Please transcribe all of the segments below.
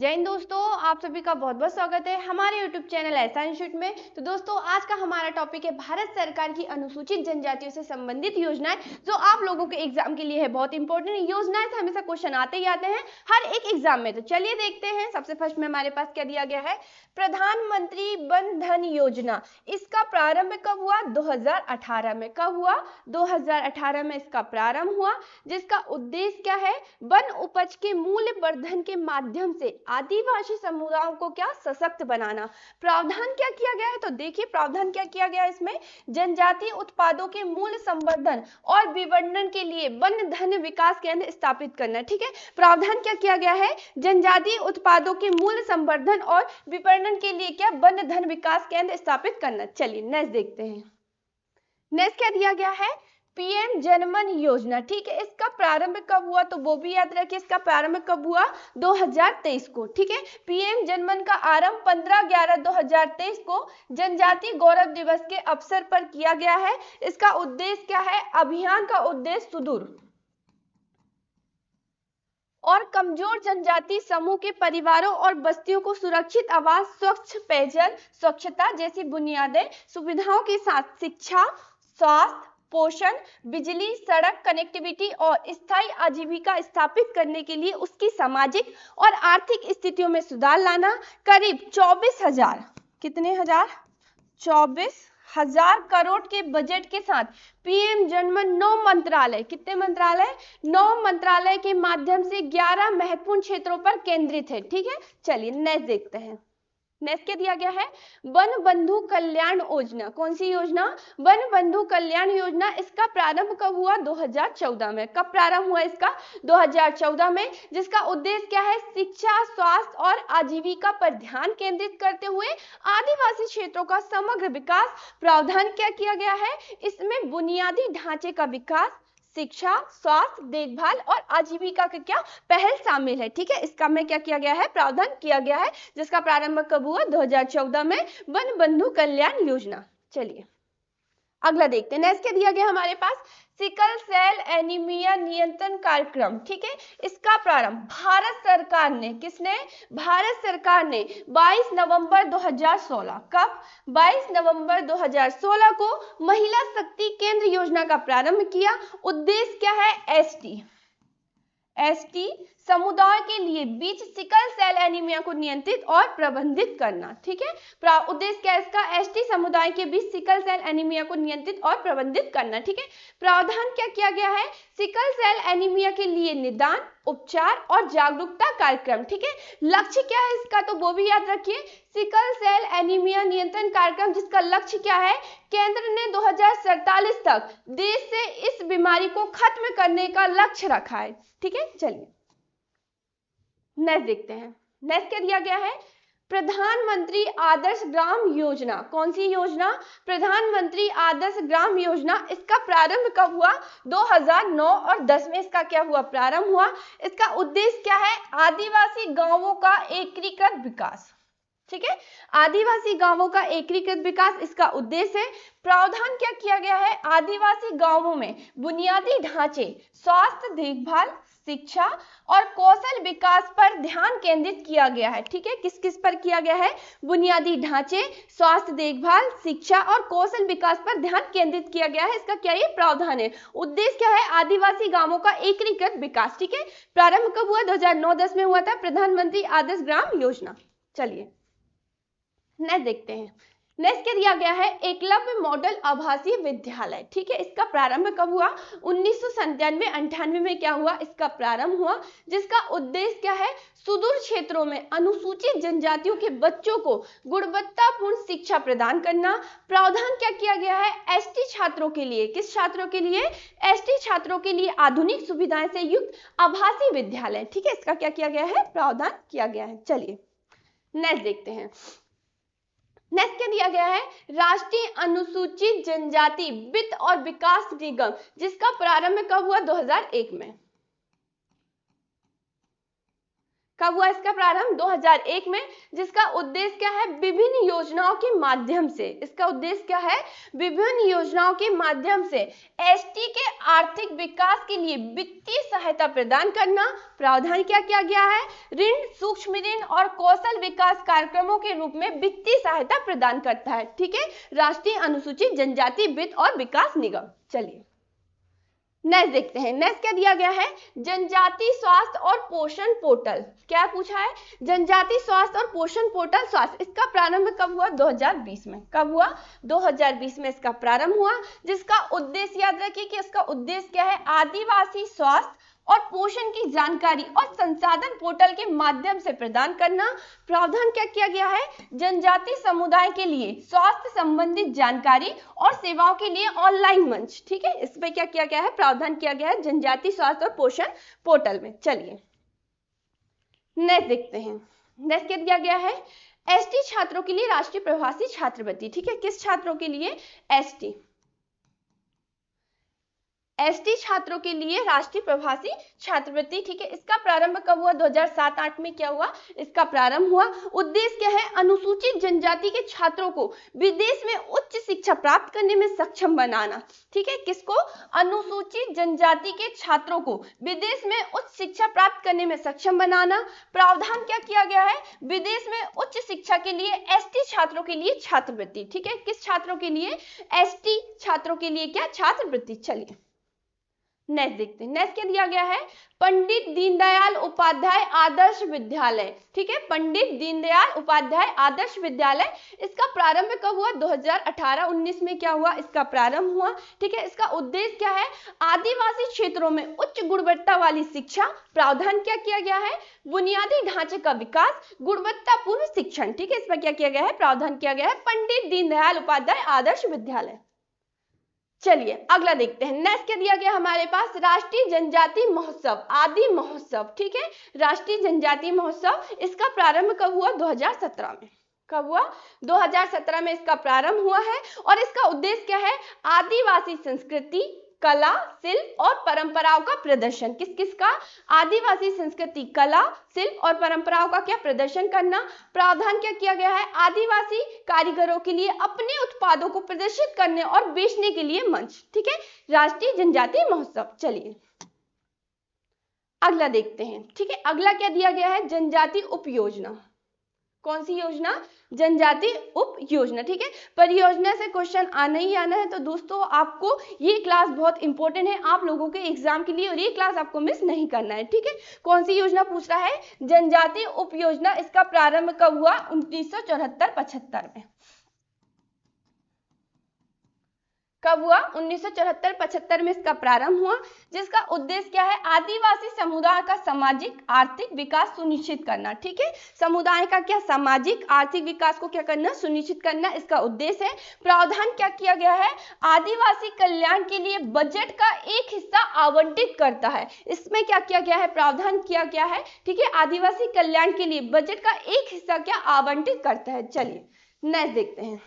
जय हिंद दोस्तों, आप सभी का बहुत बहुत स्वागत है हमारे YouTube चैनल ऐसा इंस्टीट्यूट में। तो दोस्तों, आज का हमारा टॉपिक है भारत सरकार की अनुसूचित जनजातियों से संबंधित योजनाएं, जो आप लोगों के एग्जाम के लिए है बहुत इंपॉर्टेंट। योजनाएं से हमेशा क्वेश्चन आते ही आते हैं हर एक एग्जाम में। तो चलिए देखते हैं। सबसे फर्स्ट में हमारे पास क्या दिया गया है, प्रधानमंत्री वन धन योजना। इसका प्रारंभ कब हुआ? 2018 में। कब हुआ? 2018 में इसका प्रारंभ हुआ, जिसका उद्देश्य क्या है? वन उपज के मूल्य वर्धन के माध्यम से आदिवासी समुदायों को क्या सशक्त बनाना। प्रावधान क्या किया गया है? तो देखिए प्रावधान क्या किया गया है इसमें, जनजातीय उत्पादों के मूल्य संवर्धन और विपणन के लिए वन धन विकास केंद्र स्थापित करना। ठीक है, प्रावधान क्या किया गया है, जनजातीय उत्पादों के मूल्य संवर्धन और विपणन के लिए क्या वन धन विकास केंद्र स्थापित करना। चलिए नेक्स्ट देखते हैं। नेक्स्ट क्या दिया गया है, पीएम जनमन योजना। ठीक है, इसका प्रारंभ कब हुआ? तो वो भी याद रखिए, इसका प्रारंभ कब हुआ? 2023 को। ठीक है, पीएम जनमन का आरंभ 15/11/2023 को जनजातीय गौरव दिवस के अवसर पर किया गया है। इसका उद्देश्य क्या है? अभियान का उद्देश्य सुदूर और कमजोर जनजाति समूह के परिवारों और बस्तियों को सुरक्षित आवास, स्वच्छ पेयजल, स्वच्छता जैसी बुनियादी सुविधाओं के साथ शिक्षा, स्वास्थ्य, पोषण, बिजली, सड़क कनेक्टिविटी और स्थायी आजीविका स्थापित करने के लिए उसकी सामाजिक और आर्थिक स्थितियों में सुधार लाना। करीब 24,000 कितने हजार 24,000 करोड़ के बजट के साथ पीएम जनमन 9 मंत्रालय, कितने मंत्रालय? 9 मंत्रालय के माध्यम से 11 महत्वपूर्ण क्षेत्रों पर केंद्रित है। ठीक है, चलिए नेक्स्ट देखते हैं। नेक्स्ट क्या दिया गया है, वन बंधु कल्याण योजना। कौन सी योजना? वन बंधु कल्याण योजना। इसका प्रारंभ कब हुआ? 2014 में। कब प्रारंभ हुआ इसका? 2014 में, जिसका उद्देश्य क्या है, शिक्षा, स्वास्थ्य और आजीविका पर ध्यान केंद्रित करते हुए आदिवासी क्षेत्रों का समग्र विकास। प्रावधान क्या किया गया है इसमें, बुनियादी ढांचे का विकास, शिक्षा, स्वास्थ्य, देखभाल और आजीविका का क्या पहल शामिल है। ठीक है, इसका में क्या किया गया है, प्रावधान किया गया है, जिसका प्रारंभ कब हुआ? 2014 में, वन बंधु कल्याण योजना। चलिए अगला देखते हैं। नेक्स्ट क्या दिया गया हमारे पास, सिकल सेल एनीमिया नियंत्रण कार्यक्रम। ठीक है, इसका प्रारंभ भारत सरकार ने, किसने? भारत सरकार ने 22 नवंबर 2016। कब? 22 नवंबर 2016 को महिला शक्ति केंद्र योजना का प्रारंभ किया। उद्देश्य क्या है, एसटी समुदाय के लिए बीच सिकल सेल एनीमिया को नियंत्रित और प्रबंधित करना। ठीक है, उद्देश्य क्या है इसका, एसटी समुदाय के बीच सिकल सेल एनीमिया को नियंत्रित और प्रबंधित करना। ठीक है, प्रावधान क्या किया गया है, सिकल सेल एनीमिया के लिए निदान, उपचार और जागरूकता कार्यक्रम। ठीक है, लक्ष्य क्या है इसका? तो वो भी याद रखिए, सिकल सेल एनीमिया नियंत्रण कार्यक्रम, जिसका लक्ष्य क्या है, केंद्र ने 2047 तक देश से इस बीमारी को खत्म करने का लक्ष्य रखा है। ठीक है, चलिए नेक्स्ट देखते हैं। नेक्स्ट क्या दिया गया है, प्रधानमंत्री आदर्श ग्राम योजना। कौन सी योजना? प्रधानमंत्री आदर्श ग्राम योजना। इसका प्रारंभ कब हुआ? 2009 और 10 में इसका क्या हुआ, प्रारंभ हुआ। इसका उद्देश्य क्या है, आदिवासी गांवों का एकीकृत विकास। ठीक है, आदिवासी गांवों का एकीकृत विकास इसका उद्देश्य है। प्रावधान क्या किया गया है, आदिवासी गांवों में बुनियादी ढांचे, स्वास्थ्य देखभाल, शिक्षा और कौशल विकास पर ध्यान केंद्रित किया गया है। ठीक है, किस किस पर किया गया है, बुनियादी ढांचे, स्वास्थ्य देखभाल, शिक्षा और कौशल विकास पर ध्यान केंद्रित किया गया है। इसका क्या ये प्रावधान है। उद्देश्य क्या है, आदिवासी गांवों का एकीकृत विकास। ठीक है, प्रारंभ कब हुआ? 2009-10 में हुआ था, प्रधानमंत्री आदर्श ग्राम योजना। चलिए नेक्स्ट देखते हैं। नेक्स्ट क्या दिया गया है, एकलव्य मॉडल आवासीय विद्यालय। ठीक है, इसका प्रारंभ कब हुआ? 1997-98 में क्या हुआ, इसका प्रारंभ हुआ, जिसका उद्देश्य क्या है, सुदूर क्षेत्रों में अनुसूचित जनजातियों के बच्चों को गुणवत्तापूर्ण शिक्षा प्रदान करना। प्रावधान क्या किया गया है, एसटी छात्रों के लिए, किस छात्रों के लिए, एसटी छात्रों के लिए आधुनिक सुविधाएं से युक्त आवासीय विद्यालय। ठीक है, इसका क्या किया गया है, प्रावधान किया गया है। चलिए नेक्स्ट देखते हैं। नेक्स्ट क्या दिया गया है, राष्ट्रीय अनुसूचित जनजाति वित्त और विकास निगम, जिसका प्रारंभ कब हुआ? 2001 में। कब हुआ इसका प्रारंभ? 2001 में, जिसका उद्देश्य क्या है? विभिन्न योजनाओं के माध्यम से, इसका उद्देश्य क्या है? विभिन्न योजनाओं के माध्यम से एसटी के आर्थिक विकास के लिए वित्तीय सहायता प्रदान करना। प्रावधान क्या किया गया है? ऋण, सूक्ष्म ऋण और कौशल विकास कार्यक्रमों के रूप में वित्तीय सहायता प्रदान करता है। ठीक है, राष्ट्रीय अनुसूचित जनजाति वित्त और विकास निगम। चलिए नेक्स्ट देखते हैं। नेक्स्ट क्या दिया गया है? जनजाति स्वास्थ्य और पोषण पोर्टल। क्या पूछा है? जनजाति स्वास्थ्य और पोषण पोर्टल स्वास्थ्य, इसका प्रारंभ कब हुआ? 2020 में। कब हुआ? 2020 में इसका प्रारंभ हुआ, जिसका उद्देश्य याद रखिए कि इसका उद्देश्य क्या है? आदिवासी स्वास्थ्य और पोषण की जानकारी और संसाधन पोर्टल के माध्यम से प्रदान करना। प्रावधान क्या किया गया है? जनजाति समुदाय के लिए स्वास्थ्य संबंधित जानकारी और सेवाओं के लिए ऑनलाइन मंच। ठीक है, इसमें क्या किया गया है? प्रावधान किया गया है जनजाति स्वास्थ्य और पोषण पोर्टल में। चलिए नेक्स्ट देखते हैं। नेक्स्ट क्या दिया गया है? एसटी छात्रों के लिए राष्ट्रीय प्रवासी छात्रवृत्ति। ठीक है, किस छात्रों के लिए? एसटी छात्रों के लिए राष्ट्रीय प्रवासी छात्रवृत्ति। ठीक है, इसका प्रारंभ कब हुआ? 2007-8 में क्या हुआ? इसका प्रारंभ हुआ। उद्देश्य क्या है? अनुसूचित जनजाति के छात्रों को विदेश में उच्च शिक्षा प्राप्त करने में सक्षम बनाना। ठीक है, किसको? अनुसूचित जनजाति के छात्रों को विदेश में उच्च शिक्षा प्राप्त करने में सक्षम बनाना। प्रावधान क्या किया गया है? विदेश में उच्च शिक्षा के लिए एसटी छात्रों के लिए छात्रवृत्ति। ठीक है, किस छात्रों के लिए? एसटी छात्रों के लिए क्या? छात्रवृत्ति। चलिए नेक्स्ट देखते हैं। नेक्स्ट क्या दिया गया है? पंडित दीनदयाल उपाध्याय आदर्श विद्यालय। ठीक है, पंडित दीनदयाल उपाध्याय आदर्श विद्यालय, इसका प्रारंभ कब हुआ? 2018-19 में क्या हुआ? इसका प्रारंभ हुआ। ठीक है, इसका उद्देश्य क्या है? आदिवासी क्षेत्रों में उच्च गुणवत्ता वाली शिक्षा। प्रावधान क्या किया गया है? बुनियादी ढांचे का विकास, गुणवत्तापूर्ण शिक्षण। ठीक है, इसमें क्या किया गया है? प्रावधान किया गया है पंडित दीनदयाल उपाध्याय आदर्श विद्यालय। चलिए अगला देखते हैं। नेक्स्ट क्या दिया गया हमारे पास? राष्ट्रीय जनजाति महोत्सव, आदि महोत्सव। ठीक है, राष्ट्रीय जनजाति महोत्सव, इसका प्रारंभ कब हुआ? 2017 में। कब हुआ? 2017 में इसका प्रारंभ हुआ है और इसका उद्देश्य क्या है? आदिवासी संस्कृति, कला, शिल्प और परंपराओं का प्रदर्शन। किस किस का? आदिवासी संस्कृति, कला, शिल्प और परंपराओं का क्या? प्रदर्शन करना। प्रावधान क्या किया गया है? आदिवासी कारीगरों के लिए अपने उत्पादों को प्रदर्शित करने और बेचने के लिए मंच। ठीक है, राष्ट्रीय जनजाति महोत्सव। चलिए अगला देखते हैं। ठीक है, अगला क्या दिया गया है? जनजाति उप योजना। कौन सी योजना? जनजाति उप योजना। ठीक है, परियोजना से क्वेश्चन आना ही आना है, तो दोस्तों आपको ये क्लास बहुत इंपॉर्टेंट है आप लोगों के एग्जाम के लिए और ये क्लास आपको मिस नहीं करना है। ठीक है, कौन सी योजना पूछ रहा है? जनजाति उप योजना, इसका प्रारंभ कब हुआ? 1974-75 में। कब हुआ? 1974-75 में इसका प्रारंभ हुआ, जिसका उद्देश्य क्या है? आदिवासी समुदाय का सामाजिक आर्थिक विकास सुनिश्चित करना। ठीक है, समुदाय का क्या? सामाजिक आर्थिक विकास को क्या करना? सुनिश्चित करना, इसका उद्देश्य है। प्रावधान क्या किया गया है? आदिवासी कल्याण के लिए बजट का एक हिस्सा आवंटित करता है। इसमें क्या किया गया है? प्रावधान किया गया है। ठीक है, आदिवासी कल्याण के लिए बजट का एक हिस्सा क्या? आवंटित करता है। चलिए नेक्स्ट देखते हैं।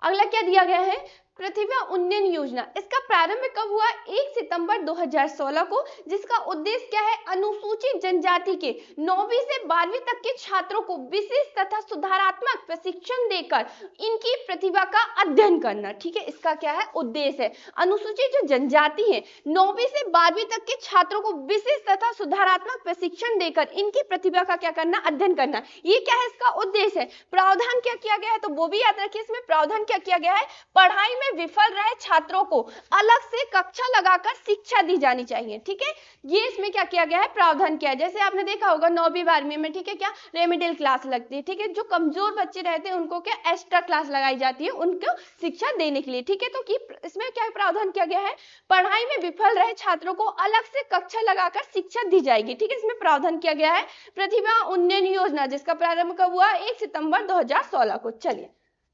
अगला क्या दिया गया है? प्रतिभा उन्नयन योजना, इसका प्रारंभ कब हुआ? 1 सितंबर 2016 को, जिसका उद्देश्य क्या है? अनुसूचित जनजाति के 9वीं से 12वीं तक के छात्रों को विशेष तथा सुधारात्मक प्रशिक्षण देकर इनकी प्रतिभा का अध्ययन करना। ठीक है, इसका क्या है? उद्देश्य है। अनुसूचित जो जनजाति है 9वीं से 12वीं तक के छात्रों को विशेष तथा सुधारात्मक प्रशिक्षण देकर इनकी प्रतिभा का क्या करना? अध्ययन करना। ये क्या है? इसका उद्देश्य है। प्रावधान क्या किया गया है? तो वो भी याद रखिए, इसमें प्रावधान क्या किया गया है? पढ़ाई विफल रहे छात्रों को अलग से कक्षा लगाकर शिक्षा दी जानी चाहिए। ठीक है, ये इसमें क्या किया गया है? प्रावधान किया है। जैसे आपने देखा होगा 9वीं 12वीं में, ठीक है, क्या रेमेडियल क्लास लगती है। ठीक है, जो कमजोर बच्चे रहते हैं उनको क्या एक्स्ट्रा क्लास लगाई जाती है उनको शिक्षा देने के लिए। ठीक है, तो इसमें क्या प्रावधान किया गया है? पढ़ाई में विफल रहे छात्रों को अलग से कक्षा लगाकर शिक्षा दी जाएगी। ठीक है, इसमें प्रावधान किया गया है प्रतिभा उन्नयन योजना, जिसका प्रारंभ कब हुआ? 1 सितंबर 2016 को। चलिए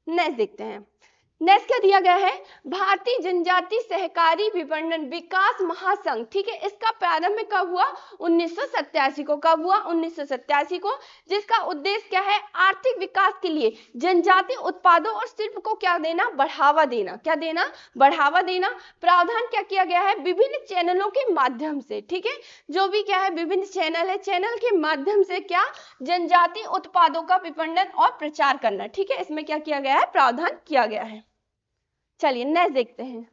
नेक्स्ट देखते हैं। नेक्स्ट क्या दिया गया है, भारतीय जनजाति सहकारी विपणन विकास महासंघ, ठीक है, इसका प्रारंभ कब हुआ, 1987 को। कब हुआ, 1987 को, जिसका उद्देश्य क्या है, आर्थिक विकास के लिए जनजाति उत्पादों और शिल्प को क्या देना, बढ़ावा देना। क्या देना, बढ़ावा देना। प्रावधान क्या किया गया है, विभिन्न चैनलों के माध्यम से, ठीक है, जो भी क्या है विभिन्न चैनल है, चैनल के माध्यम से क्या, जनजाति उत्पादों का विपणन और प्रचार करना, ठीक है, इसमें क्या किया गया है, प्रावधान किया गया है। चलिए नेक्स्ट देखते हैं।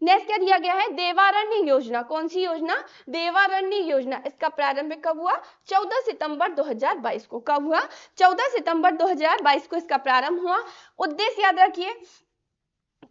नेक्स्ट क्या दिया गया है, देवारण्य योजना। कौन सी योजना, देवारण्य योजना। इसका प्रारंभ कब हुआ, 14 सितंबर 2022 को। कब हुआ, 14 सितंबर 2022 को इसका प्रारंभ हुआ। उद्देश्य याद रखिए,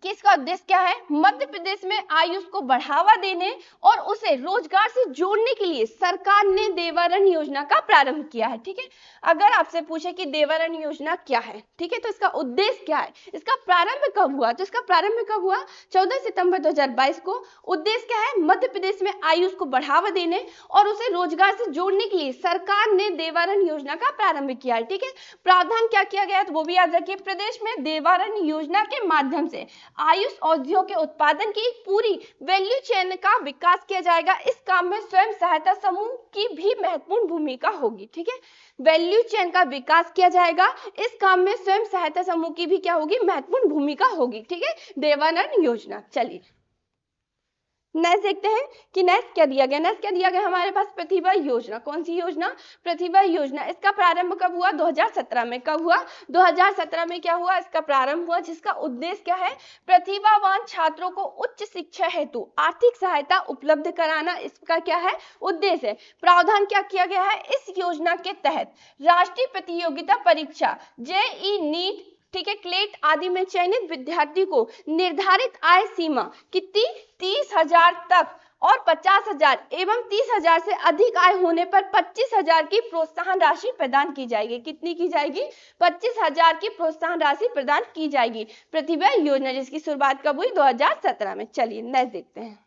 किसका उद्देश्य क्या है, मध्य प्रदेश में आयुष को बढ़ावा देने और उसे रोजगार से जोड़ने के लिए सरकार ने देवारण्य योजना का प्रारंभ किया है, ठीक है। अगर आपसे पूछे कि देवारण्य योजना क्या है, ठीक है, तो इसका उद्देश्य क्या है, इसका प्रारंभ कब हुआ, तो इसका प्रारंभ कब हुआ, 14 सितंबर 2022 को। उद्देश्य क्या है, मध्य प्रदेश में आयुष को बढ़ावा देने और उसे रोजगार से जोड़ने के लिए सरकार ने देवारण्य योजना का प्रारंभ किया है, ठीक है। प्रावधान क्या किया गया है, तो वो भी याद रखिए, प्रदेश में देवारण्य योजना के माध्यम से आयुष औषधियों के उत्पादन की एक पूरी वैल्यू चेन का विकास किया जाएगा। इस काम में स्वयं सहायता समूह की भी महत्वपूर्ण भूमिका होगी, ठीक है, वैल्यू चेन का विकास किया जाएगा। इस काम में स्वयं सहायता समूह की भी क्या होगी, महत्वपूर्ण भूमिका होगी, ठीक है, देवानंद योजना। चलिए नेक्स्ट देखते हैं कि नेक्स्ट क्या दिया गया। नेक्स्ट क्या दिया गया हमारे पास, प्रतिभा योजना। कौन सी योजना, प्रतिभा योजना। इसका प्रारंभ कब हुआ, 2017 में। कब हुआ, 2017 में क्या हुआ, इसका प्रारंभ हुआ, जिसका उद्देश्य क्या है, प्रतिभावान छात्रों को उच्च शिक्षा हेतु आर्थिक सहायता उपलब्ध कराना, इसका क्या है, उद्देश्य है। प्रावधान क्या किया गया है, इस योजना के तहत राष्ट्रीय प्रतियोगिता परीक्षा जेईई नीट, ठीक है, क्लेट आदि में चयनित विद्यार्थी को निर्धारित आय सीमा कितनी, 30,000 तक और 50,000 एवं 30,000 से अधिक आय होने पर 25,000 की प्रोत्साहन राशि प्रदान की जाएगी। कितनी की जाएगी, 25,000 की प्रोत्साहन राशि प्रदान की जाएगी। प्रतिभा योजना जिसकी शुरुआत कब हुई, 2017 में। चलिए नेक्स्ट देखते हैं,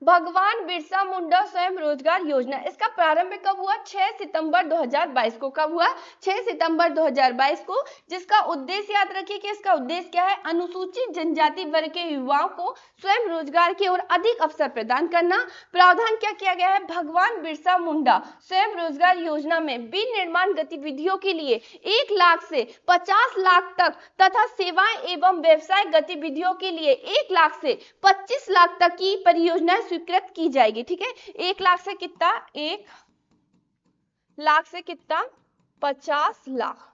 भगवान बिरसा मुंडा स्वयं रोजगार योजना। इसका प्रारंभ कब हुआ, 6 सितंबर 2022 को। कब हुआ, 6 सितंबर 2022 को, जिसका उद्देश्य याद रखिए कि इसका उद्देश्य क्या है, अनुसूचित जनजाति वर्ग के युवाओं को स्वयं रोजगार की ओर अधिक अवसर प्रदान करना। प्रावधान क्या किया गया है, भगवान बिरसा मुंडा स्वयं रोजगार योजना में विनिर्माण गतिविधियों के लिए 1 लाख से 50 लाख तक तथा सेवाएं एवं व्यवसाय गतिविधियों के लिए 1 लाख से 25 लाख तक की परियोजनाएं स्वीकृत की जाएगी, ठीक है। 1 लाख से कितना, 1 लाख से कितना, 50 लाख,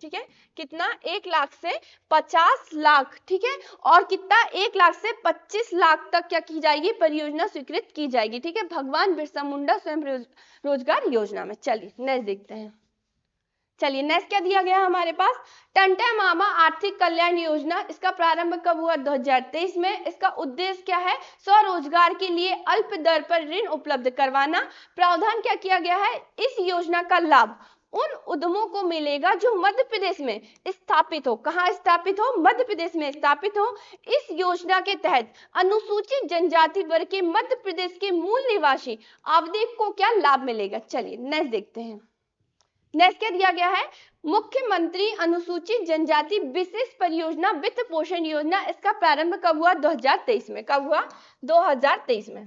ठीक है, कितना, 1 लाख से 50 लाख, ठीक है, और कितना, 1 लाख से 25 लाख तक क्या की जाएगी, परियोजना स्वीकृत की जाएगी, ठीक है, भगवान बिरसा मुंडा स्वयं रोजगार योजना में। चलिए नेक्स्ट देखते हैं। चलिए नेक्स्ट क्या दिया गया हमारे पास, टंटा मामा आर्थिक कल्याण योजना। इसका प्रारंभ कब हुआ, 2023 में। इसका उद्देश्य क्या है, स्वरोजगार के लिए अल्प दर पर ऋण उपलब्ध करवाना। प्रावधान क्या किया गया है, इस योजना का लाभ उन उद्यमों को मिलेगा जो मध्य प्रदेश में स्थापित हो। कहाँ स्थापित हो, मध्य प्रदेश में स्थापित हो। इस योजना के तहत अनुसूचित जनजाति वर्ग के मध्य प्रदेश के मूल निवासी आवदेक को क्या लाभ मिलेगा। चलिए नेक्स्ट देखते हैं। नेक्स्ट क्या दिया गया है, मुख्यमंत्री अनुसूचित जनजाति विशेष परियोजना वित्त पोषण योजना। इसका प्रारंभ कब हुआ, 2023 में। कब हुआ, 2023 में,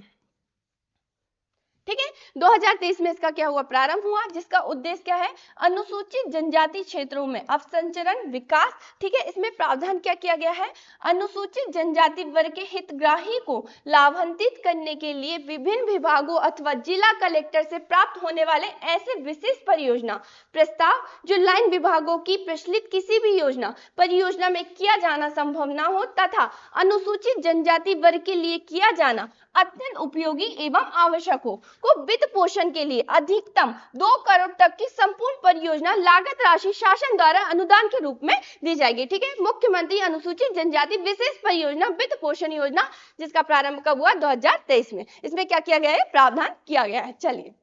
ठीक है, 2023 में इसका क्या हुआ, प्रारंभ हुआ, जिसका उद्देश्य क्या है, अनुसूचित जनजाति क्षेत्रों में अवसंरचरण विकास, ठीक है। इसमें प्रावधान क्या किया गया है, अनुसूचित जनजाति वर्ग के हितग्राही को लाभान्वित करने के लिए विभिन्न विभागों अथवा जिला कलेक्टर से प्राप्त होने वाले ऐसे विशेष परियोजना प्रस्ताव जो लाइन विभागों की प्रचलित किसी भी योजना परियोजना में किया जाना संभव न हो तथा अनुसूचित जनजाति वर्ग के लिए किया जाना अत्यंत उपयोगी एवं आवश्यक हो को वित्त पोषण के लिए अधिकतम 2 करोड़ तक की संपूर्ण परियोजना लागत राशि शासन द्वारा अनुदान के रूप में दी जाएगी, ठीक है। मुख्यमंत्री अनुसूचित जनजाति विशेष परियोजना वित्त पोषण योजना, जिसका प्रारंभ कब हुआ, 2023 में। इसमें क्या किया गया है, प्रावधान किया गया है। चलिए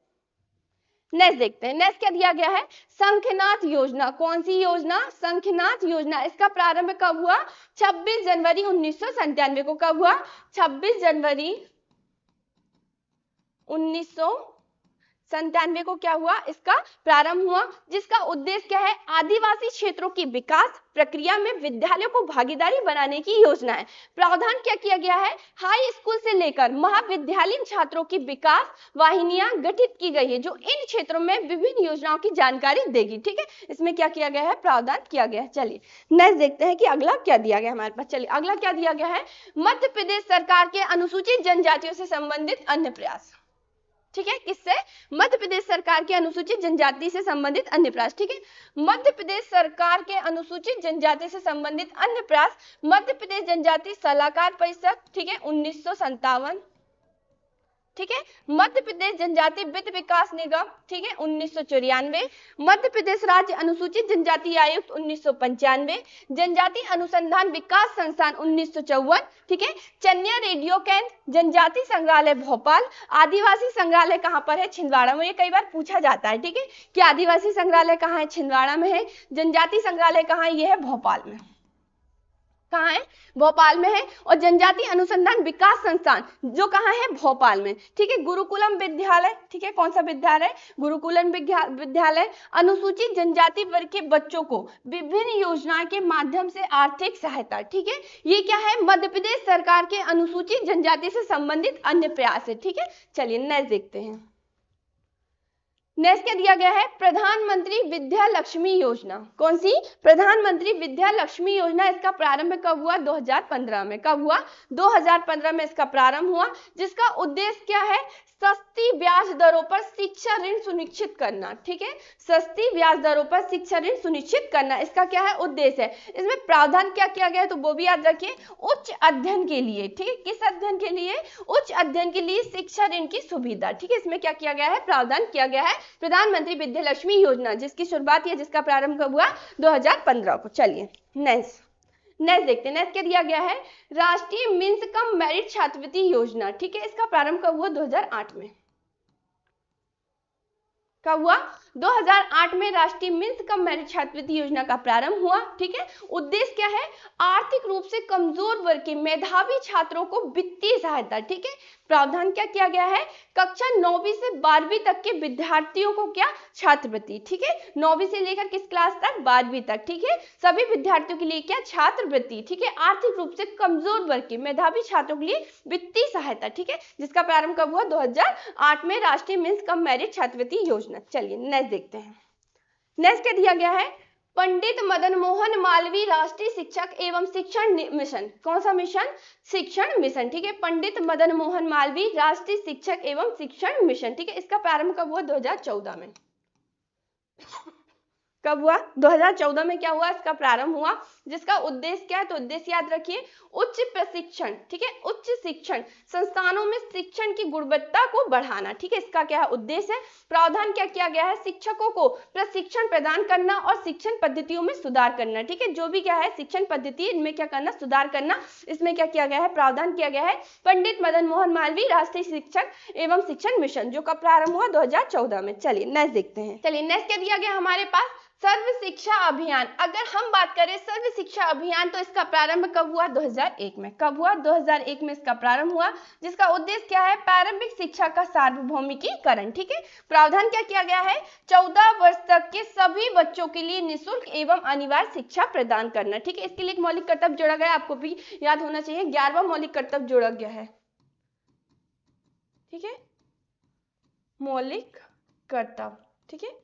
नेक्स्ट देखते हैं। नेक्स्ट क्या दिया गया है, संख्यनाथ योजना। कौन सी योजना, संख्यनाथ योजना। इसका प्रारंभ कब हुआ, 26 जनवरी 1997 को। कब हुआ, 26 जनवरी 97 को क्या हुआ, इसका प्रारंभ हुआ, जिसका उद्देश्य क्या है, आदिवासी क्षेत्रों की विकास प्रक्रिया में विद्यालयों को भागीदारी बनाने की योजना है। प्रावधान क्या किया गया है, हाई स्कूल से लेकर महाविद्यालयीन छात्रों की विकास वाहिनियां गठित की गई है जो इन क्षेत्रों में विभिन्न योजनाओं की जानकारी देगी। ठीक है, इसमें क्या किया गया है, प्रावधान किया गया है। चलिए नेक्स्ट देखते हैं कि अगला क्या दिया गया हमारे पास। चलिए अगला क्या दिया गया है, मध्य प्रदेश सरकार के अनुसूचित जनजातियों से संबंधित अन्य प्रयास। ठीक है, किससे, मध्य प्रदेश सरकार के अनुसूचित जनजाति से संबंधित अन्य प्रयास। ठीक है, मध्य प्रदेश सरकार के अनुसूचित जनजाति से संबंधित अन्य प्रयास, मध्य प्रदेश जनजाति सलाहकार परिषद, ठीक है, 1957। ठीक है, मध्य प्रदेश जनजाति वित्त विकास निगम, ठीक है, 1994। मध्य प्रदेश राज्य अनुसूचित जनजाति आयुक्त 1995। जनजाति अनुसंधान विकास संस्थान 1954। ठीक है, चन्या रेडियो केंद्र, जनजाति संग्रहालय भोपाल। आदिवासी संग्रहालय कहां पर है, छिंदवाड़ा में, ये कई बार पूछा जाता है। ठीक है, कि आदिवासी संग्रहालय कहां है, छिंदवाड़ा में है। जनजाति संग्रहालय कहां है, ये है भोपाल में। कहाँ है, भोपाल में है। और जनजाति अनुसंधान विकास संस्थान जो कहाँ है, भोपाल में। ठीक है, गुरुकुलम विद्यालय, ठीक है, कौन सा विद्यालय, गुरुकुलम विद्यालय अनुसूचित जनजाति वर्ग के बच्चों को विभिन्न योजनाओं के माध्यम से आर्थिक सहायता। ठीक है, ये क्या है, मध्य प्रदेश सरकार के अनुसूचित जनजाति से संबंधित अन्य प्रयास है। ठीक है, चलिए नेक्स्ट देखते हैं। नेक्स्ट क्या दिया गया है, प्रधानमंत्री विद्या लक्ष्मी योजना। कौन सी, प्रधानमंत्री विद्या लक्ष्मी योजना। इसका प्रारंभ कब हुआ, 2015 में। कब हुआ, 2015 में इसका प्रारंभ हुआ, जिसका उद्देश्य क्या है, सस्ती ब्याज दरों पर शिक्षा ऋण सुनिश्चित करना। ठीक है, सस्ती ब्याज दरों पर शिक्षा ऋण सुनिश्चित करना, इसका क्या है, उद्देश्य है। इसमें प्रावधान क्या किया गया है, तो वो भी याद रखिए, उच्च अध्ययन के लिए। ठीक है, किस अध्ययन के लिए, उच्च अध्ययन के लिए शिक्षा ऋण की सुविधा। ठीक है, इसमें क्या किया गया है, प्रावधान किया गया है प्रधानमंत्री विद्या लक्ष्मी योजना, जिसकी शुरुआत या जिसका प्रारंभ कब हुआ, 2015 को। चलिए नेक्स्ट देखते हैं। नेक्स्ट क्या दिया गया है, राष्ट्रीय मीन्स कम मेरिट छात्रवृत्ति योजना। ठीक है, इसका प्रारंभ कब हुआ, 2008 में। कब हुआ, 2008 में राष्ट्रीय मीन्स कम मेरिट छात्रवृत्ति योजना का प्रारंभ हुआ। ठीक है, उद्देश्य क्या है, आर्थिक रूप से कमजोर वर्ग के मेधावी छात्रों को वित्तीय सहायता। ठीक है, प्रावधान क्या किया गया है, कक्षा 9वीं से 12वीं तक के विद्यार्थियों को क्या, छात्रवृत्ति। ठीक है, 9वीं से लेकर किस क्लास तक, 12वीं तक। ठीक है, सभी विद्यार्थियों के लिए क्या, छात्रवृत्ति। ठीक है, आर्थिक रूप से कमजोर वर्ग के मेधावी छात्रों के लिए वित्तीय सहायता। ठीक है, जिसका प्रारंभ कब हुआ, 2008 में राष्ट्रीय मीन्स कम मेरिट छात्रवृत्ति योजना। चलिए नेक्स्ट देखते हैं। नेक्स्ट क्या दिया गया है, पंडित मदन मोहन मालवीय राष्ट्रीय शिक्षक एवं शिक्षण मिशन। कौन सा मिशन, शिक्षण मिशन। ठीक है, पंडित मदन मोहन मालवीय राष्ट्रीय शिक्षक एवं शिक्षण मिशन। ठीक है, इसका प्रारंभ कब हुआ, 2014 में। कब हुआ, 2014 में क्या हुआ, इसका प्रारंभ हुआ, जिसका उद्देश्य क्या है, तो उद्देश्य याद रखिए, उच्च प्रशिक्षण। ठीक है, उच्च शिक्षण संस्थानों में शिक्षण की गुणवत्ता को बढ़ाना। ठीक है, इसका क्या है, उद्देश्य है। प्रावधान क्या किया गया है, शिक्षकों को प्रशिक्षण प्रदान करना और शिक्षण पद्धतियों में सुधार करना। ठीक है, जो भी क्या है, शिक्षण पद्धति, इनमें क्या करना, सुधार करना। इसमें क्या किया गया है, प्रावधान किया गया है पंडित मदन मोहन मालवीय राष्ट्रीय शिक्षक एवं शिक्षण मिशन, जो का प्रारंभ हुआ 2014 में। चलिए नेक्स्ट देखते हैं। चलिए नेक्स्ट क्या दिया गया हमारे पास, सर्व शिक्षा अभियान। अगर हम बात करें सर्व शिक्षा अभियान, तो इसका प्रारंभ कब हुआ, 2001 में। कब हुआ, 2001 में इसका प्रारंभ हुआ, जिसका उद्देश्य क्या है, प्रारंभिक शिक्षा का सार्वभौमिकीकरण। ठीक है, प्रावधान क्या किया गया है, 14 वर्ष तक के सभी बच्चों के लिए निःशुल्क एवं अनिवार्य शिक्षा प्रदान करना। ठीक है, इसके लिए एक मौलिक कर्तव्य जोड़ा गया, आपको भी याद होना चाहिए, 11वां मौलिक कर्तव्य जोड़ा गया है। ठीक है, मौलिक कर्तव्य। ठीक है,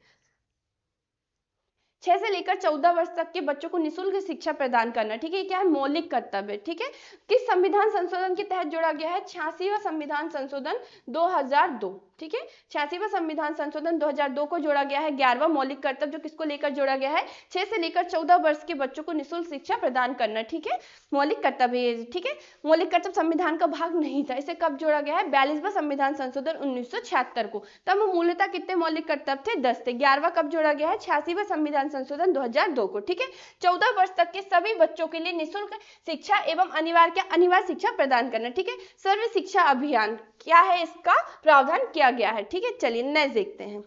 6 से लेकर 14 वर्ष तक के बच्चों को निःशुल्क शिक्षा प्रदान करना। ठीक है, क्या है, मौलिक कर्तव्य। ठीक है, किस संविधान संशोधन के तहत जोड़ा गया है, 86वां संविधान संशोधन 2002। ठीक है, 86वां संविधान संशोधन 2002 को जोड़ा गया है। 11वां मौलिक कर्तव्य जो किसको लेकर जोड़ा गया है, 6 से लेकर 14 वर्ष के बच्चों को निःशुल्क शिक्षा प्रदान करना। ठीक है, मौलिक कर्तव्य। ठीक है, मौलिक कर्तव्य संविधान का भाग नहीं था, इसे कब जोड़ा गया है, 42वां संविधान संशोधन 1976 को। तब मूलतः कितने मौलिक कर्तव्य थे, 10 थे। 11वां कब जोड़ा गया है, 86वां संविधान संशोधन 2002 को। ठीक है, 14 वर्ष तक के सभी बच्चों के लिए निःशुल्क शिक्षा एवं अनिवार्य शिक्षा प्रदान करना। ठीक है, सर्व शिक्षा अभियान क्या है, इसका प्रावधान किया गया है। ठीक है, चलिए नेक्स्ट देखते हैं।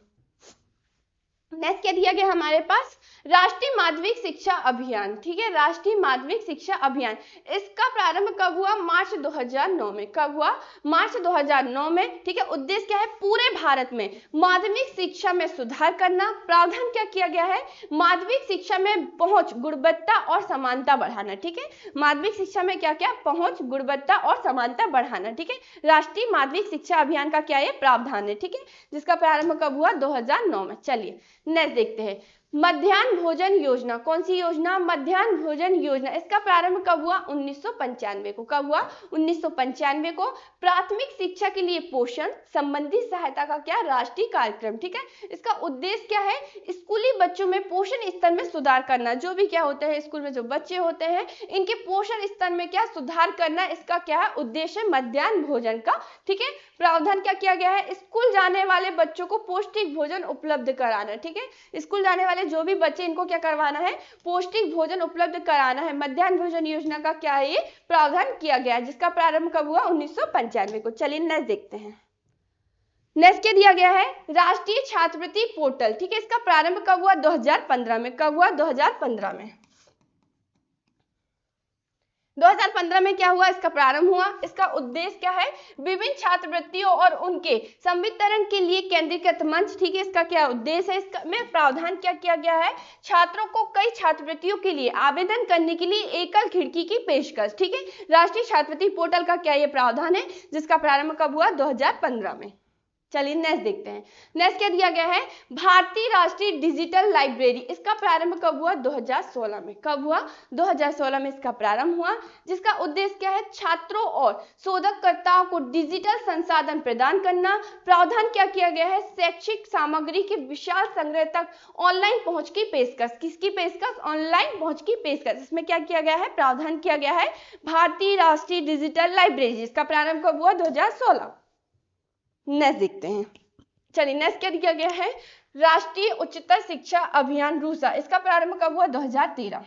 नेक्स्ट क्या दिया गया हमारे पास, राष्ट्रीय माध्यमिक शिक्षा अभियान, ठीक है, राष्ट्रीय माध्यमिक शिक्षा अभियान। इसका प्रारंभ कब हुआ, मार्च 2009 में। कब हुआ, मार्च 2009 में, ठीक है। उद्देश्य क्या है, पूरे भारत में माध्यमिक शिक्षा में सुधार करना। प्रावधान क्या किया गया है, माध्यमिक शिक्षा में पहुंच, गुणवत्ता और समानता बढ़ाना, ठीक है। माध्यमिक शिक्षा में क्या क्या, पहुंच, गुणवत्ता और समानता बढ़ाना, ठीक है। राष्ट्रीय माध्यमिक शिक्षा अभियान का क्या है, प्रावधान है, ठीक है, जिसका प्रारंभ कब हुआ, 2009 में। चलिए नेक्स्ट देखते हैं, मध्याह्न भोजन योजना। कौन सी योजना, मध्याह्न भोजन योजना। इसका प्रारंभ कब हुआ, 1995 को। कब हुआ, 1995 को। प्राथमिक शिक्षा के लिए पोषण संबंधी सहायता का क्या, राष्ट्रीय कार्यक्रम, ठीक है। इसका उद्देश्य क्या है, स्कूली बच्चों में पोषण स्तर में सुधार करना। जो भी क्या होते हैं, स्कूल में जो बच्चे होते हैं, इनके पोषण स्तर में क्या सुधार करना, इसका क्या है उद्देश्य, मध्याह्न भोजन का, ठीक है। प्रावधान क्या किया गया है, स्कूल जाने वाले बच्चों को पौष्टिक भोजन उपलब्ध कराना, ठीक है। स्कूल जाने वाले जो भी बच्चे, इनको क्या करवाना है, पौष्टिक भोजन उपलब्ध कराना है। मध्याह्न भोजन योजना का क्या है, ये प्रावधान किया गया है, जिसका प्रारंभ कब हुआ, 1995 को। चलिए नेक्स्ट देखते हैं। नेक्स्ट क्या दिया गया है, राष्ट्रीय छात्रवृत्ति पोर्टल, ठीक है। इसका प्रारंभ कब हुआ, 2015 में। कब हुआ, 2015 में। 2015 में क्या हुआ, इसका प्रारंभ हुआ। इसका उद्देश्य क्या है, विभिन्न छात्रवृत्तियों और उनके संवितरण के लिए केंद्रीकृत मंच, ठीक है। इसका क्या उद्देश्य है, इसका में प्रावधान क्या किया गया है, छात्रों को कई छात्रवृत्तियों के लिए आवेदन करने के लिए एकल खिड़की की पेशकश, ठीक है। राष्ट्रीय छात्रवृत्ति पोर्टल का क्या ये प्रावधान है, जिसका प्रारंभ कब हुआ, 2015 में। चलिए नेक्स्ट देखते हैं। नेक्स्ट क्या दिया गया है, भारतीय राष्ट्रीय डिजिटल लाइब्रेरी। इसका प्रारंभ कब हुआ, 2016 में। कब हुआ, 2016 में इसका प्रारंभ हुआ, जिसका उद्देश्य क्या है, छात्रों और शोधकर्ताओं को डिजिटल संसाधन प्रदान करना। प्रावधान क्या किया गया है, शैक्षिक सामग्री के विशाल संग्रह तक ऑनलाइन पहुंच की पेशकश। किसकी पेशकश, ऑनलाइन पहुंच की पेशकश। इसमें क्या किया गया है, प्रावधान किया गया है भारतीय राष्ट्रीय डिजिटल लाइब्रेरी, जिसका प्रारंभ कब हुआ, 2016। नेक्स्ट देखते हैं। चलिए नेक्स्ट क्या दिया गया है, राष्ट्रीय उच्चतर शिक्षा अभियान रूसा। इसका प्रारंभ कब हुआ, 2013।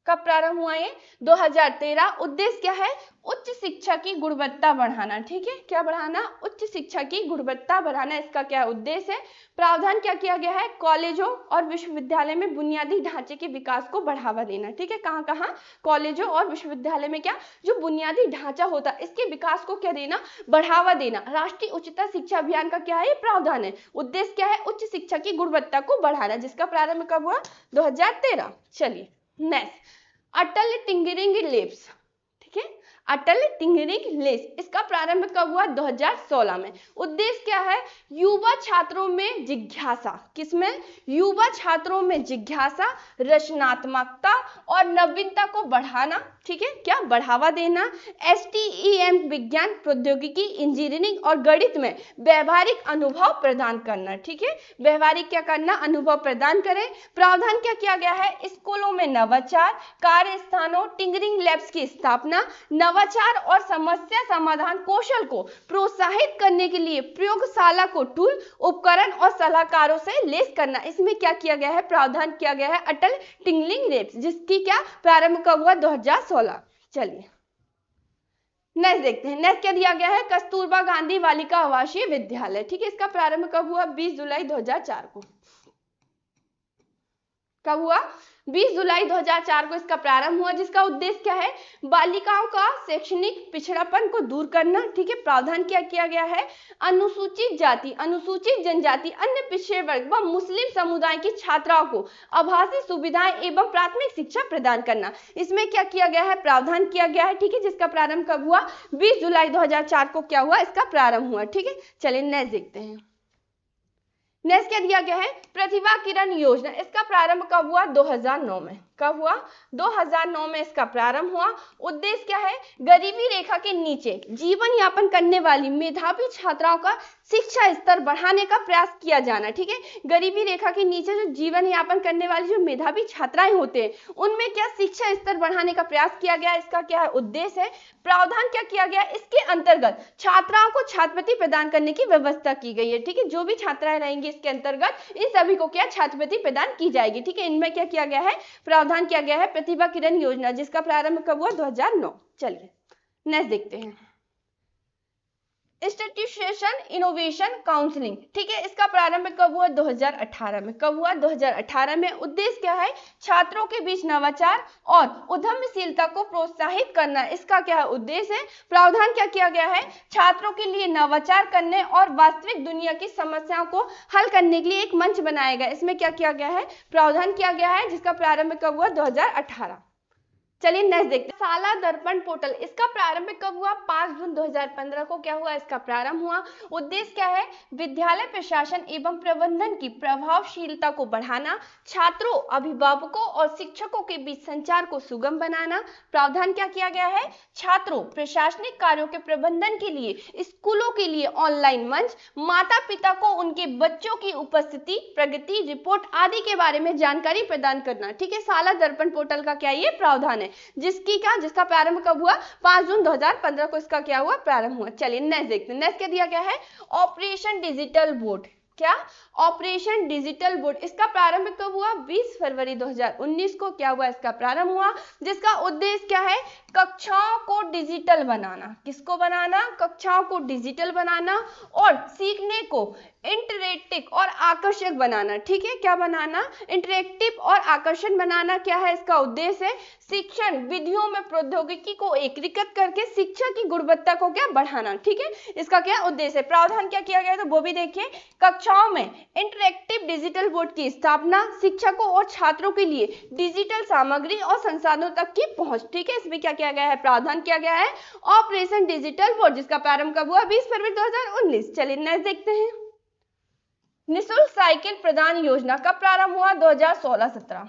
कब प्रारंभ हुआ ये, 2013। उद्देश्य क्या है, उच्च शिक्षा की गुणवत्ता बढ़ाना, ठीक है। क्या बढ़ाना, उच्च शिक्षा की गुणवत्ता बढ़ाना, इसका क्या उद्देश्य है। प्रावधान क्या किया गया है, कॉलेजों और विश्वविद्यालय में बुनियादी ढांचे के विकास को बढ़ावा देना, ठीक है। कहाँ कहाँ, कॉलेजों और विश्वविद्यालय में क्या, जो बुनियादी ढांचा होता है, इसके विकास को क्या देना, बढ़ावा देना। राष्ट्रीय उच्चतर शिक्षा अभियान का क्या है, प्रावधान है। उद्देश्य क्या है, उच्च शिक्षा की गुणवत्ता को बढ़ाना, जिसका प्रारंभ कब हुआ, 2013। चलिए नेक्स्ट, अटल टिंकरिंग लैब्स, ठीक है। अटल टिंकरिंग लैब्स, इसका प्रारंभ कब हुआ, 2016 में। उद्देश्य क्या है, युवा छात्रों में जिज्ञासा, किसमें, युवा छात्रों में जिज्ञासा, रचनात्मकता और नवीनता को बढ़ाना, ठीक है, क्या बढ़ावा देना। STEM विज्ञान, प्रौद्योगिकी, इंजीनियरिंग और गणित में व्यवहारिक अनुभव प्रदान करना, ठीक है। व्यवहारिक क्या करना, अनुभव प्रदान करें। प्रावधान क्या किया गया है, स्कूलों में नवाचार, कार्य स्थानों, टिंकरिंग लैब्स की स्थापना, नवाचार और समस्या समाधान कौशल को प्रोत्साहित करने के लिए प्रयोगशाला को टूल, उपकरण और सलाहकारों से लैस करना। इसमें क्या किया गया है, प्रावधान किया गया है अटल टिंकरिंग लैब्स, जिसकी क्या प्रारंभ कब हुआ, 2016। चलिए नेक्स्ट देखते हैं। नेक्स्ट क्या दिया गया है, कस्तूरबा गांधी बालिका आवासीय विद्यालय, ठीक है। इसका प्रारंभ कब हुआ, 20 जुलाई 2004 को। कब हुआ, 20 जुलाई 2004 को इसका प्रारंभ हुआ, जिसका उद्देश्य क्या है, बालिकाओं का शैक्षणिक पिछड़ापन को दूर करना, ठीक है। प्रावधान क्या किया गया है, अनुसूचित जाति, अनुसूचित जनजाति, अन्य पिछड़े वर्ग व मुस्लिम समुदाय की छात्राओं को आभासी सुविधाएं एवं प्राथमिक शिक्षा प्रदान करना। इसमें क्या किया गया है, प्रावधान किया गया है, ठीक है, जिसका प्रारंभ कब हुआ, 20 जुलाई 2004 को क्या हुआ, इसका प्रारंभ हुआ, ठीक है। चलिए नेक्स्ट देखते हैं। नेक्स्ट क्या दिया गया है, प्रतिभा किरण योजना। इसका प्रारंभ कब हुआ, 2009 में। कब हुआ, 2009 में इसका प्रारंभ हुआ। उद्देश्य क्या है, गरीबी रेखा के नीचे जीवन यापन करने वाली मेधावी छात्राओं का शिक्षा स्तर बढ़ाने का प्रयास किया जाना, ठीक है। गरीबी रेखा के नीचे जो जीवन यापन करने वाली जो मेधावी छात्राएं होते हैं, उनमें क्या शिक्षा स्तर बढ़ाने का प्रयास किया गया। इसका क्या है उद्देश्य है, प्रावधान क्या किया गया, इसके अंतर्गत छात्राओं को छात्रवृत्ति प्रदान करने की व्यवस्था की गई है, ठीक है। जो भी छात्राएं रहेंगी इसके अंतर्गत इन सभी को क्या छात्रवृत्ति प्रदान की जाएगी, ठीक है। इनमें क्या किया गया है, प्रावधान किया गया है प्रतिभा किरण योजना, जिसका प्रारंभ कब हुआ, 2009। चलिए नेक्स्ट देखते हैं। इंस्टीट्यूशन इनोवेशन काउंसलिंग, ठीक है। इसका प्रारंभ कब हुआ? 2018 में। कब हुआ? 2018 में। उद्देश्य क्या है? छात्रों के बीच नवाचार और उद्यमशीलता को प्रोत्साहित करना, इसका क्या है? उद्देश्य है। प्रावधान क्या किया गया है? छात्रों के लिए नवाचार करने और वास्तविक दुनिया की समस्याओं को हल करने के लिए एक मंच बनाया गया। इसमें क्या किया गया है? प्रावधान किया गया है, जिसका प्रारंभ कब हुआ? 2018। चलिए नेक्स्ट देखते हैं, साला दर्पण पोर्टल। इसका प्रारंभ कब हुआ? 5 जून 2015 को क्या हुआ? इसका प्रारंभ हुआ। उद्देश्य क्या है? विद्यालय प्रशासन एवं प्रबंधन की प्रभावशीलता को बढ़ाना, छात्रों, अभिभावकों और शिक्षकों के बीच संचार को सुगम बनाना। प्रावधान क्या किया गया है? छात्रों, प्रशासनिक कार्यों के प्रबंधन के लिए स्कूलों के लिए ऑनलाइन मंच, माता पिता को उनके बच्चों की उपस्थिति, प्रगति रिपोर्ट आदि के बारे में जानकारी प्रदान करना, ठीक है। साला दर्पण पोर्टल का क्या ये प्रावधान है, जिसका प्रारंभ कब हुआ? 5 जून 2015 को इसका क्या हुआ? प्रारंभ हुआ। चलिए नेक्स्ट देखते हैं। नेक्स्ट क्या दिया गया है? Operation digital board. क्या? Operation digital board. इसका प्रारंभ कब हुआ? 20 फरवरी 2019 को क्या हुआ? इसका प्रारंभ हुआ, जिसका उद्देश्य क्या है? कक्षाओं को डिजिटल बनाना। किसको बनाना? कक्षाओं को डिजिटल बनाना और सीखने को इंटरेक्टिव और आकर्षक बनाना, ठीक है। क्या बनाना? इंटरेक्टिव और आकर्षण बनाना। क्या है इसका उद्देश्य? है शिक्षण विधियों में प्रौद्योगिकी को एकीकृत करके शिक्षा की गुणवत्ता को क्या बढ़ाना, ठीक है। इसका क्या उद्देश्य है? प्रावधान क्या किया गया है तो वो भी देखिए। कक्षाओं में इंटरेक्टिव डिजिटल बोर्ड की स्थापना, शिक्षकों और छात्रों के लिए डिजिटल सामग्री और संसाधनों तक की पहुंच, ठीक है। इसमें क्या किया गया है? प्रावधान किया गया है ऑपरेशन डिजिटल बोर्ड, जिसका प्रारंभ कब हुआ? 20 फरवरी 2019। चलिए नेक्स्ट देखते हैं। निःशुल्क साइकिल प्रदान योजना कब प्रारंभ हुआ? 2016-17,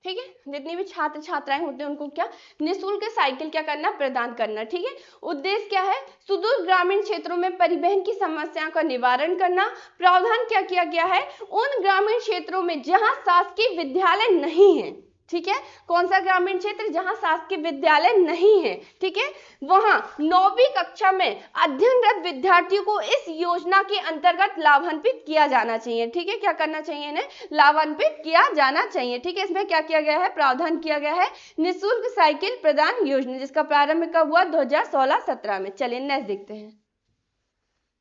ठीक है। जितनी भी छात्र छात्राएं होते हैं उनको क्या? निःशुल्क साइकिल क्या करना? प्रदान करना, ठीक है। उद्देश्य क्या है? सुदूर ग्रामीण क्षेत्रों में परिवहन की समस्या का निवारण करना। प्रावधान क्या किया गया है? उन ग्रामीण क्षेत्रों में जहां शासकीय विद्यालय नहीं है, ठीक है। कौन सा ग्रामीण क्षेत्र? जहां शासकीय विद्यालय नहीं है, ठीक है, वहां 9वीं कक्षा में अध्ययनरत विद्यार्थियों को इस योजना के अंतर्गत लाभान्वित किया जाना चाहिए, ठीक है। क्या करना चाहिए? इन्हें लाभान्वित किया जाना चाहिए, ठीक है। इसमें क्या किया गया है? प्रावधान किया गया है निःशुल्क साइकिल प्रदान योजना, जिसका प्रारंभ कब हुआ? 2016-17 में। चलिए नेक्स्ट देखते हैं।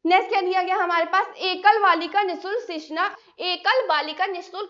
नेक्स्ट क्या दिया गया हमारे पास? एकल बालिका निःशुल्क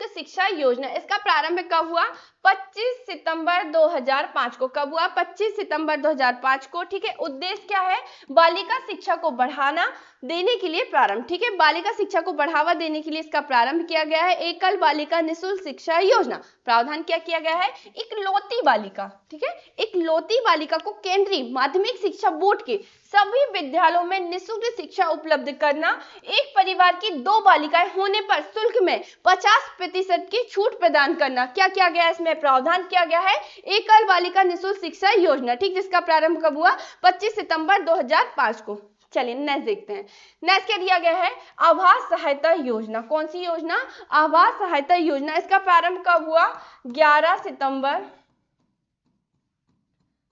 शिक्षा योजना। इसका प्रारंभ कब हुआ? 25 सितंबर 2005 को। कब हुआ? 25 सितंबर 2005 को, ठीक है। उद्देश्य क्या है? बालिका शिक्षा को बढ़ाना देने के लिए प्रारंभ, ठीक है। बालिका शिक्षा को बढ़ावा देने के लिए इसका प्रारंभ किया गया है एकल बालिका निःशुल्क शिक्षा योजना। प्रावधान क्या किया गया है? इकलौती बालिका, ठीक है, इकलौती बालिका को केंद्रीय माध्यमिक शिक्षा बोर्ड के सभी विद्यालयों में निःशुल्क शिक्षा उपलब्ध करना। एक परिवार की 2 बालिकाएं होने पर शुल्क में 50% की छूट प्रदान करना। क्या किया गया? इसमें प्रावधान किया गया है एकल बालिका निःशुल्क शिक्षा योजना, ठीक, जिसका प्रारंभ कब हुआ? 25 सितंबर 2005 को। चलिए नेक्स्ट देखते हैं। नेक्स्ट क्या दिया गया है? आवास सहायता योजना। कौन सी योजना? आवास सहायता योजना। इसका प्रारंभ कब हुआ? 11 सितंबर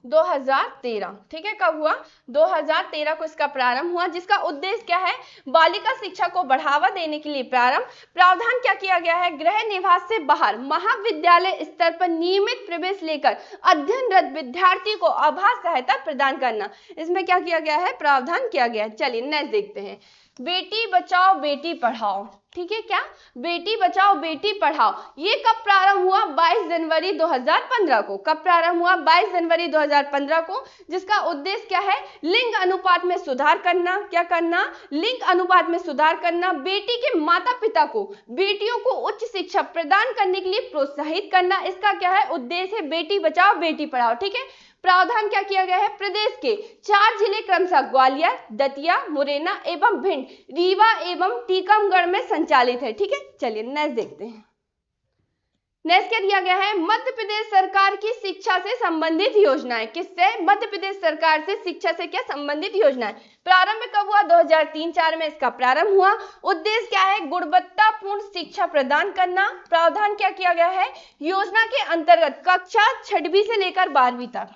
2013, ठीक है। कब हुआ? 2013 को इसका प्रारंभ हुआ, जिसका उद्देश्य क्या है? बालिका शिक्षा को बढ़ावा देने के लिए प्रारंभ। प्रावधान क्या किया गया है? गृह निवास से बाहर महाविद्यालय स्तर पर नियमित प्रवेश लेकर अध्ययनरत विद्यार्थी को आवास सहायता प्रदान करना। इसमें क्या किया गया है? प्रावधान किया गया है। चलिए नेक्स्ट देखते हैं। बेटी बचाओ बेटी पढ़ाओ, ठीक है। क्या? बेटी बचाओ बेटी पढ़ाओ। ये कब प्रारंभ हुआ? 22 जनवरी 2015 को। कब प्रारंभ हुआ? 22 जनवरी 2015 को, जिसका उद्देश्य क्या है? लिंग अनुपात में सुधार करना। क्या करना? लिंग अनुपात में सुधार करना। बेटी के माता पिता को बेटियों को उच्च शिक्षा प्रदान करने के लिए प्रोत्साहित करना। इसका क्या है? उद्देश्य है बेटी बचाओ बेटी पढ़ाओ, ठीक है। प्रावधान क्या किया गया है? प्रदेश के 4 जिले क्रमशः ग्वालियर, दतिया, मुरैना एवं भिंड, रीवा एवं टीकमगढ़ में संचालित है, ठीक है। चलिए नेक्स्ट देखते हैं। नेक्स्ट क्या दिया गया है? मध्य प्रदेश सरकार की शिक्षा से संबंधित योजनाएं। किससे? मध्य प्रदेश सरकार से शिक्षा से क्या संबंधित योजनाएं। प्रारंभ कब हुआ? 2003-04 में इसका प्रारंभ हुआ। उद्देश्य क्या है? गुणवत्तापूर्ण शिक्षा प्रदान करना। प्रावधान क्या किया गया है? योजना के अंतर्गत कक्षा 6वीं से लेकर 12वीं तक,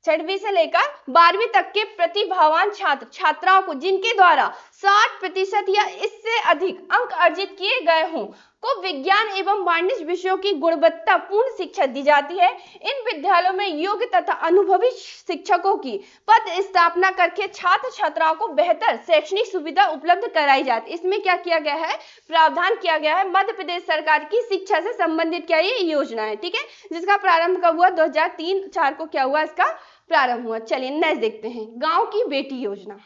6वीं से लेकर 12वीं तक के प्रतिभावान छात्र छात्राओं को जिनके द्वारा 60% या इससे अधिक अंक अर्जित किए गए हों को विज्ञान एवं वाणिज्य विषयों की गुणवत्तापूर्ण शिक्षा दी जाती है। इन विद्यालयों में योग्य तथा अनुभवी शिक्षकों की पद स्थापना करके छात्र छात्राओं को बेहतर शैक्षणिक सुविधा उपलब्ध कराई जाती है। इसमें क्या किया गया है, प्रावधान किया गया है मध्य प्रदेश सरकार की शिक्षा से संबंधित क्या ये योजना है, ठीक है, जिसका प्रारंभ कब हुआ, 2003-4 को क्या हुआ, इसका प्रारंभ हुआ। चलिए नेक्स्ट देखते हैं, गांव की बेटी योजना,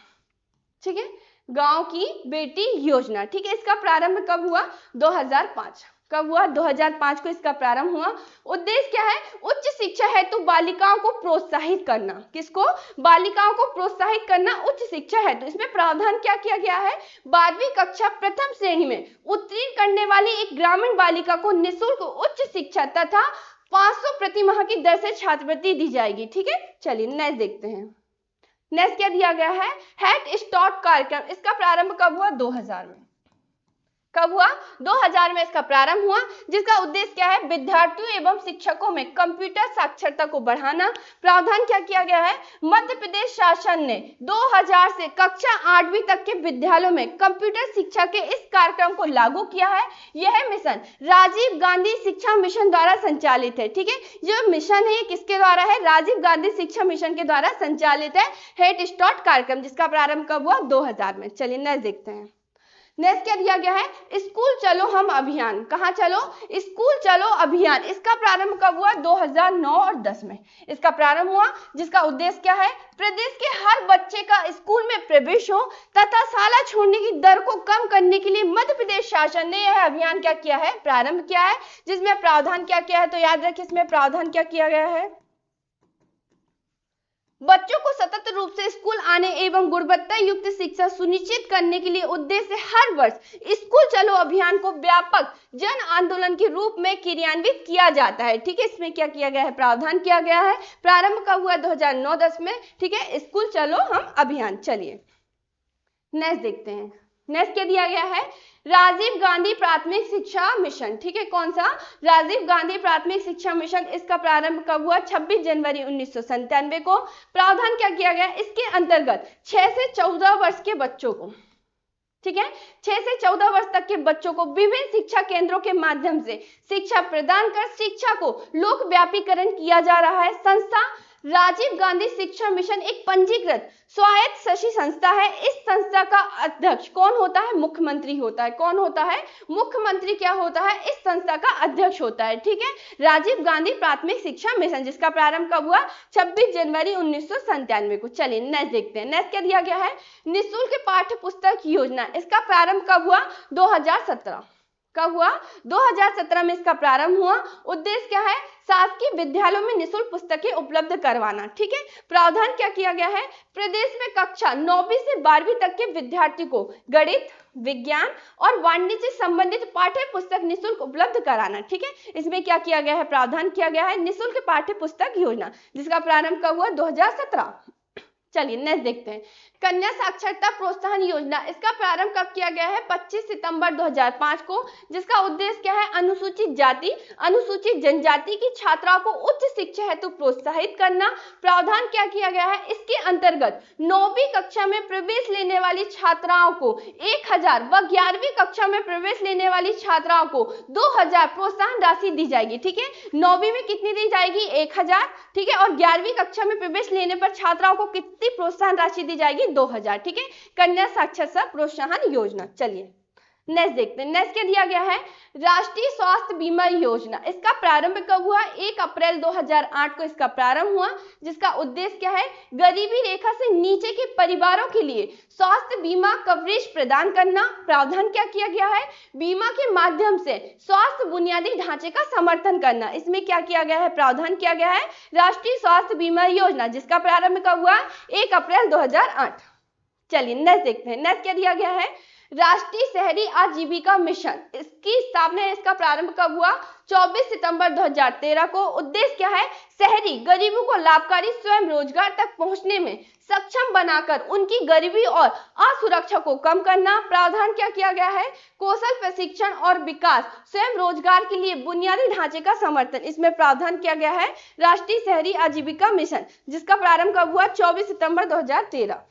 ठीक है, गांव की बेटी योजना, ठीक है, इसका प्रारंभ कब हुआ, 2005, कब हुआ, 2005 को इसका प्रारंभ हुआ। उद्देश्य क्या है, उच्च शिक्षा हेतु बालिकाओं को प्रोत्साहित करना, किसको, बालिकाओं को प्रोत्साहित करना उच्च शिक्षा हेतु। इसमें प्रावधान क्या किया गया है, 12वीं कक्षा प्रथम श्रेणी में उत्तीर्ण करने वाली एक ग्रामीण बालिका को निःशुल्क उच्च शिक्षा तथा 500 प्रति माह की दर से छात्रवृत्ति दी जाएगी, ठीक है। चलिए नेक्स्ट देखते हैं, नेक्स्ट क्या दिया गया है, हेड स्टार्ट कार्यक्रम, इसका प्रारंभ कब हुआ, 2000 में, कब हुआ, 2000 में इसका प्रारंभ हुआ, जिसका उद्देश्य क्या है, विद्यार्थियों एवं शिक्षकों में कंप्यूटर साक्षरता को बढ़ाना। प्रावधान क्या किया गया है, मध्य प्रदेश शासन ने 2000 से कक्षा 8वीं तक के विद्यालयों में कंप्यूटर शिक्षा के इस कार्यक्रम को लागू किया है। यह मिशन राजीव गांधी शिक्षा मिशन द्वारा संचालित है, ठीक है, जो मिशन है ये किसके द्वारा है, राजीव गांधी शिक्षा मिशन के द्वारा संचालित है हेड स्टार्ट कार्यक्रम, जिसका प्रारंभ कब हुआ, 2000 में। चलिए नेक्स्ट देखते हैं, नेक्स्ट क्या दिया गया है, स्कूल चलो हम अभियान, कहाँ चलो, स्कूल चलो अभियान, इसका प्रारंभ कब हुआ, 2009 और 10 में इसका प्रारंभ हुआ, जिसका उद्देश्य क्या है, प्रदेश के हर बच्चे का स्कूल में प्रवेश हो तथा शाला छोड़ने की दर को कम करने के लिए मध्य प्रदेश शासन ने यह अभियान क्या किया है, प्रारंभ किया है, जिसमें प्रावधान क्या किया है, तो याद रखिए इसमें प्रावधान क्या किया गया है, बच्चों को सतत रूप से स्कूल आने एवं गुणवत्ता युक्त शिक्षा सुनिश्चित करने के लिए उद्देश्य हर वर्ष स्कूल चलो अभियान को व्यापक जन आंदोलन के रूप में क्रियान्वित किया जाता है, ठीक है। इसमें क्या किया गया है, प्रावधान किया गया है, प्रारंभ कब हुआ, 2009-10 में, ठीक है, स्कूल चलो हम अभियान। चलिए नेक्स्ट देखते हैं, नेक्स्ट क्या दिया गया है, राजीव गांधी प्राथमिक शिक्षा मिशन, ठीक है, कौन सा, राजीव गांधी प्राथमिक शिक्षा मिशन, इसका प्रारंभ कब हुआ, 26 जनवरी 1997 को। प्रावधान क्या किया गया, इसके अंतर्गत 6 से 14 वर्ष के बच्चों को, ठीक है, 6 से 14 वर्ष तक के बच्चों को विभिन्न शिक्षा केंद्रों के माध्यम से शिक्षा प्रदान कर शिक्षा को लोक व्यापीकरण किया जा रहा है। संस्था राजीव गांधी शिक्षा मिशन एक पंजीकृत स्वायत्त शासी संस्था है। इस संस्था का अध्यक्ष कौन होता है, मुख्यमंत्री होता है, कौन होता है, मुख्यमंत्री क्या होता है, इस संस्था का अध्यक्ष होता है, ठीक है, राजीव गांधी प्राथमिक शिक्षा मिशन, जिसका प्रारंभ कब हुआ, 26 जनवरी 1997 को। चलिए नेक्स्ट देखते हैं, नेक्स्ट क्या दिया गया है, निःशुल्क पाठ्य पुस्तक योजना, इसका प्रारंभ कब हुआ, 2017, कब हुआ, 2017 में इसका प्रारंभ हुआ। उद्देश्य क्या है, शासकीय विद्यालयों में निःशुल्क पुस्तकें उपलब्ध करवाना, ठीक है। प्रावधान क्या किया गया है, प्रदेश में कक्षा 9वीं से 12वीं तक के विद्यार्थी को गणित, विज्ञान और वाणिज्य से संबंधित पाठ्य पुस्तक निःशुल्क उपलब्ध कराना, ठीक है। इसमें क्या किया गया है, प्रावधान किया गया है निःशुल्क पाठ्य पुस्तक योजना, जिसका प्रारंभ कब हुआ, 2017। चलिए नेक्स्ट देखते हैं, कन्या साक्षरता प्रोत्साहन योजना, इसका प्रारंभ कब किया गया है, 25 सितंबर 2005 को, जिसका उद्देश्य क्या है, अनुसूचित जाति, अनुसूचित जनजाति की छात्राओं को उच्च शिक्षा हेतु प्रोत्साहित करना। प्रावधान क्या किया गया है, इसके अंतर्गत 9वीं कक्षा में प्रवेश लेने वाली छात्राओं को 1000 व 11वीं कक्षा में प्रवेश लेने वाली छात्राओं को 2000 प्रोत्साहन राशि दी जाएगी, ठीक है। 9वीं में कितनी दी जाएगी, 1000, ठीक है, और 11वीं कक्षा में प्रवेश लेने पर छात्राओं को कितनी प्रोत्साहन राशि दी जाएगी, 2000, ठीक है, कन्या साक्षरता प्रोत्साहन योजना। चलिए नेक्स्ट देखते हैं, नेक्स्ट क्या दिया गया है, राष्ट्रीय स्वास्थ्य बीमा योजना, इसका प्रारंभ कब हुआ, 1 अप्रैल 2008 को इसका प्रारंभ हुआ, जिसका उद्देश्य क्या है, गरीबी रेखा से नीचे के परिवारों के लिए स्वास्थ्य बीमा कवरेज प्रदान करना। प्रावधान क्या किया गया है, बीमा के माध्यम से स्वास्थ्य बुनियादी ढांचे का समर्थन करना। इसमें क्या किया गया है, प्रावधान किया गया है राष्ट्रीय स्वास्थ्य बीमा योजना, जिसका प्रारंभ कब हुआ, 1 अप्रैल 2008। चलिए नेक्स्ट देखते हैं, नेक्स्ट क्या दिया गया है, राष्ट्रीय शहरी आजीविका मिशन, इसकी स्थापना, इसका प्रारंभ कब हुआ, 24 सितंबर 2013 को। उद्देश्य क्या है, शहरी गरीबों को लाभकारी स्वयं रोजगार तक पहुंचने में सक्षम बनाकर उनकी गरीबी और असुरक्षा को कम करना। प्रावधान क्या किया गया है, कौशल प्रशिक्षण और विकास, स्वयं रोजगार के लिए बुनियादी ढांचे का समर्थन। इसमें प्रावधान किया गया है राष्ट्रीय शहरी आजीविका मिशन, जिसका प्रारंभ कब हुआ, 24 सितंबर 2013।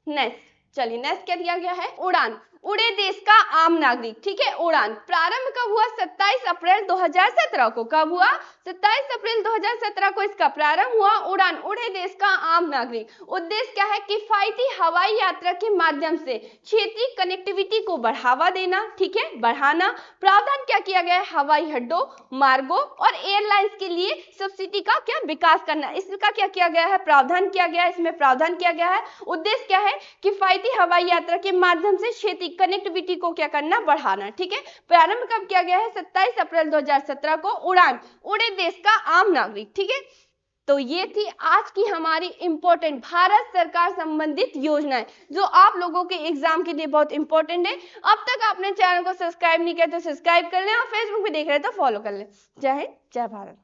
नेक्स्ट चलिए, नेक्स्ट क्या दिया गया है, उड़ान। उड़े देश का आम नागरिक, ठीक है। उड़ान प्रारंभ कब हुआ? 27 अप्रैल 2017 को। कब हुआ? 27 अप्रैल 2017 को इसका प्रारंभ हुआ। उड़ान उड़े देश का आम नागरिक। उद्देश्य क्या है? किफायती हवाई यात्रा के माध्यम से क्षेत्रीय कनेक्टिविटी को बढ़ावा देना, ठीक है, बढ़ाना। प्रावधान क्या किया गया है? हवाई अड्डों, मार्गों और एयरलाइंस के लिए सब्सिडी का क्या विकास करना, इसका क्या किया गया है? प्रावधान किया गया है। इसमें प्रावधान किया गया है। उद्देश्य क्या है? किफायती हवाई यात्रा के माध्यम से क्षेत्रीय कनेक्टिविटी को क्या करना? बढ़ाना, ठीक है। प्रारंभ कब किया गया है? 27 अप्रैल 2017 को। उड़ान उड़े देश का आम नागरिक, ठीक है। तो ये थी आज की हमारी इंपॉर्टेंट भारत सरकार संबंधित योजनाएं जो आप लोगों के एग्जाम के लिए बहुत इंपॉर्टेंट है। अब तक आपने चैनल को सब्सक्राइब नहीं किया तो सब्सक्राइब कर लें और फेसबुक पे देख रहे हैं तो फॉलो कर लें। जय हिंद, जय भारत।